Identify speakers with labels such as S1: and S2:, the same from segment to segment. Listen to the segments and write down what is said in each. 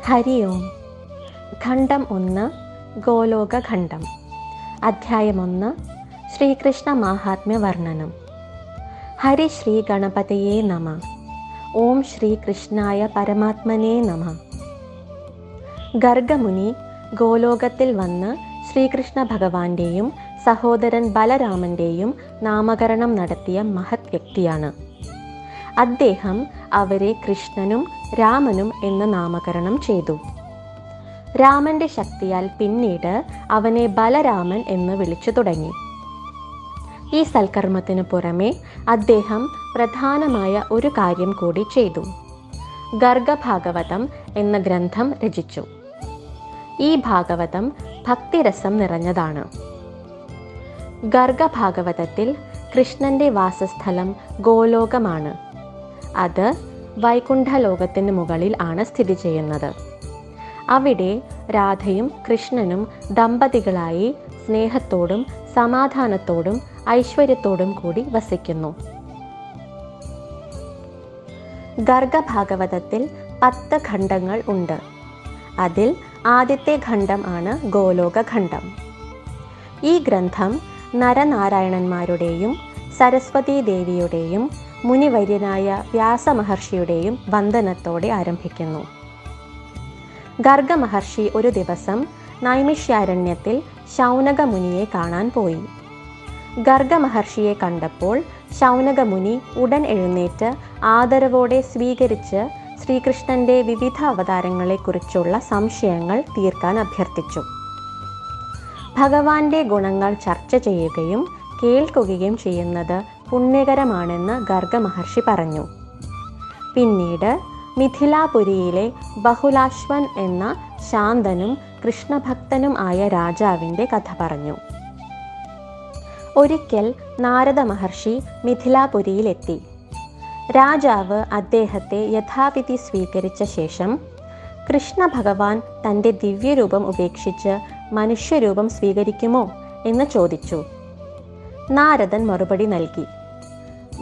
S1: ഹരി ഓം. ഖണ്ഡം 1 ഗോലോകഖണ്ഡം. അധ്യായം 1 ശ്രീകൃഷ്ണ മാഹാത്മ്യ വർണ്ണനം. ഹരി ശ്രീ ഗണപതയേ നമ. ഓം ശ്രീകൃഷ്ണായ പരമാത്മനേ നമ. ഗർഗമുനി ഗോലോകത്തിൽ വന്ന് ശ്രീകൃഷ്ണ ഭഗവാന്റെയും സഹോദരൻ ബലരാമന്റെയും നാമകരണം നടത്തിയ മഹത് വ്യക്തിയാണ്. അദ്ദേഹം അവരെ കൃഷ്ണനും രാമനും എന്ന് നാമകരണം ചെയ്തു. രാമന്റെ ശക്തിയാൽ പിന്നീട് അവനെ ബലരാമൻ എന്ന് വിളിച്ചു തുടങ്ങി. ഈ സൽക്കർമ്മത്തിനു പുറമെ അദ്ദേഹം പ്രധാനമായ ഒരു കാര്യം കൂടി ചെയ്തു. ഗർഗഭാഗവതം എന്ന ഗ്രന്ഥം രചിച്ചു. ഈ ഭാഗവതം ഭക്തിരസം നിറഞ്ഞതാണ്. ഗർഗഭാഗവതത്തിൽ കൃഷ്ണന്റെ വാസസ്ഥലം ഗോലോകമാണ്. അത് വൈകുണ്ഠലോകത്തിന് മുകളിൽ ആണ് സ്ഥിതി ചെയ്യുന്നത്. അവിടെ രാധയും കൃഷ്ണനും ദമ്പതികളായി സ്നേഹത്തോടും സമാധാനത്തോടും ഐശ്വര്യത്തോടും കൂടി വസിക്കുന്നു. ഗർഗഭാഗവതത്തിൽ 10 ഖണ്ഡങ്ങൾ ഉണ്ട്. അതിൽ ആദ്യത്തെ ഖണ്ഡം ആണ് ഗോലോകഖണ്ഡം. ഈ ഗ്രന്ഥം നരനാരായണന്മാരുടെയും സരസ്വതീ ദേവിയുടെയും മുനിവര്യനായ വ്യാസമഹർഷിയുടെയും വന്ദനത്തോടെ ആരംഭിക്കുന്നു. ഗർഗമഹർഷി ഒരു ദിവസം നൈമിഷ്യാരണ്യത്തിൽ ശൗനകമുനിയെ കാണാൻ പോയി. ഗർഗമഹർഷിയെ കണ്ടപ്പോൾ ശൗനകമുനി ഉടൻ എഴുന്നേറ്റ് ആദരവോടെ സ്വീകരിച്ച് ശ്രീകൃഷ്ണന്റെ വിവിധ അവതാരങ്ങളെക്കുറിച്ചുള്ള സംശയങ്ങൾ തീർക്കാൻ അഭ്യർത്ഥിച്ചു. ഭഗവാന്റെ ഗുണങ്ങൾ ചർച്ച ചെയ്യുകയും കേൾക്കുകയും ചെയ്യുന്നത് പുണ്യകരമാണെന്ന് ഗർഗമഹർഷി പറഞ്ഞു. പിന്നീട് മിഥിലാപുരിയിലെ ബഹുലാശ്വൻ എന്ന ശാന്തനും കൃഷ്ണഭക്തനും ആയ രാജാവിൻ്റെ കഥ പറഞ്ഞു. ഒരിക്കൽ നാരദ മഹർഷി മിഥിലാപുരിയിലെത്തി. രാജാവ് അദ്ദേഹത്തെ യഥാവിധി സ്വീകരിച്ച ശേഷം കൃഷ്ണ ഭഗവാൻ തൻ്റെ ദിവ്യരൂപം ഉപേക്ഷിച്ച് മനുഷ്യരൂപം സ്വീകരിക്കുമോ എന്ന് ചോദിച്ചു. നാരദൻ മറുപടി നൽകി.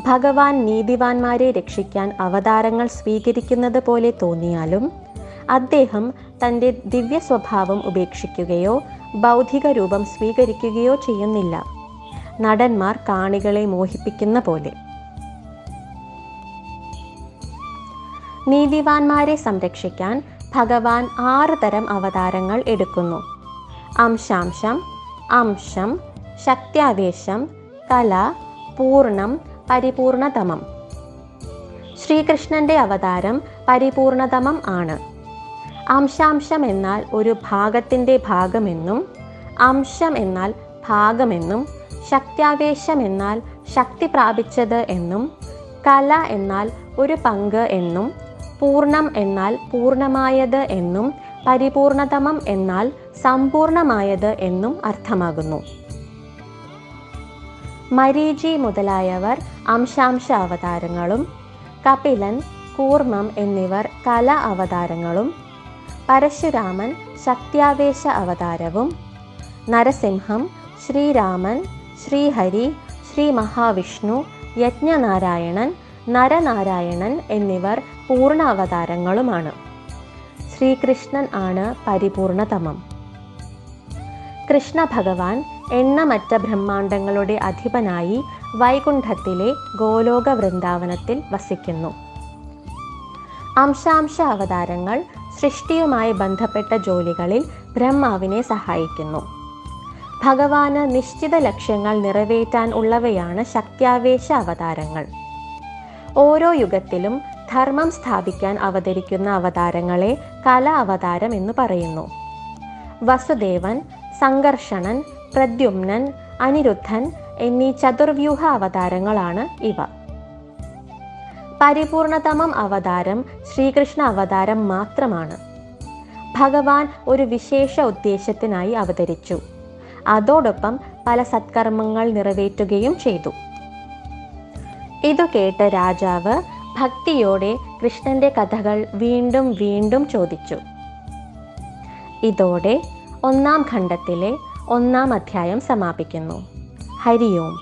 S1: ഭഗവാൻ നീതിവാന്മാരെ രക്ഷിക്കാൻ അവതാരങ്ങൾ സ്വീകരിക്കുന്നത് പോലെ തോന്നിയാലും അദ്ദേഹം തൻ്റെ ദിവ്യ സ്വഭാവം ഉപേക്ഷിക്കുകയോ ബൗദ്ധിക രൂപം സ്വീകരിക്കുകയോ ചെയ്യുന്നില്ല. നടന്മാർ കാണികളെ മോഹിപ്പിക്കുന്ന പോലെ. നീതിവാന്മാരെ സംരക്ഷിക്കാൻ ഭഗവാൻ 6 തരം അവതാരങ്ങൾ എടുക്കുന്നു. അംശാംശം, അംശം, ശക്ത്യാവേശം, കല, പൂർണം, പരിപൂർണതമം. ശ്രീകൃഷ്ണന്റെ അവതാരം പരിപൂർണതമം ആണ്. അംശാംശം എന്നാൽ ഒരു ഭാഗത്തിൻ്റെ ഭാഗമെന്നും, അംശം എന്നാൽ ഭാഗമെന്നും, ശക്ത്യാവേശം എന്നാൽ ശക്തി പ്രാപിച്ചത് എന്നും, കല എന്നാൽ ഒരു പങ്ക് എന്നും, പൂർണം എന്നാൽ പൂർണ്ണമായത് എന്നും, പരിപൂർണതമം എന്നാൽ സമ്പൂർണമായത് എന്നും അർത്ഥമാകുന്നു. മരീചി മുതലായവർ അംശാംശ അവതാരങ്ങളും, കപിലൻ, കൂർമ്മം എന്നിവർ കല അവതാരങ്ങളും, പരശുരാമൻ ശക്ത്യാവേശ അവതാരവും, നരസിംഹം, ശ്രീരാമൻ, ശ്രീഹരി, ശ്രീ മഹാവിഷ്ണു, യജ്ഞനാരായണൻ, നരനാരായണൻ എന്നിവർ പൂർണ്ണ അവതാരങ്ങളുമാണ്. ശ്രീകൃഷ്ണൻ ആണ് പരിപൂർണതമം. കൃഷ്ണ ഭഗവാൻ എണ്ണമറ്റ ബ്രഹ്മാണ്ടങ്ങളുടെ അധിപനായി വൈകുണ്ഠത്തിലെ ഗോലോക വൃന്ദാവനത്തിൽ വസിക്കുന്നു. അംശാംശ അവതാരങ്ങൾ സൃഷ്ടിയുമായി ബന്ധപ്പെട്ട ജോലികളിൽ ബ്രഹ്മാവിനെ സഹായിക്കുന്നു. ഭഗവാന് നിശ്ചിത ലക്ഷ്യങ്ങൾ നിറവേറ്റാൻ ഉള്ളവയാണ് ശക്ത്യാവേശ അവതാരങ്ങൾ. ഓരോ യുഗത്തിലും ധർമ്മം സ്ഥാപിക്കാൻ അവതരിക്കുന്ന അവതാരങ്ങളെ കല അവതാരം എന്ന് പറയുന്നു. വസുദേവൻ, സംഘർഷണൻ, പ്രദ്യുമ്നൻ, അനിരുദ്ധൻ എന്നീ ചതുർവ്യൂഹ അവതാരങ്ങളാണ് ഇവ. പരിപൂർണതമം അവതാരം ശ്രീകൃഷ്ണ അവതാരം മാത്രമാണ്. ഭഗവാൻ ഒരു വിശേഷ ഉദ്ദേശ്യത്തിനായി അവതരിച്ചു. അതോടൊപ്പം പല സത്കർമ്മങ്ങൾ നിറവേറ്റുകയും ചെയ്തു. ഇതു കേട്ട് രാജാവ് ഭക്തിയോടെ കൃഷ്ണന്റെ കഥകൾ വീണ്ടും വീണ്ടും ചോദിച്ചു. ഇതോടെ 1ാം ഖണ്ഡത്തിലെ 1ാം അധ്യായം സമാപിക്കുന്നു. ഹരി ഓം.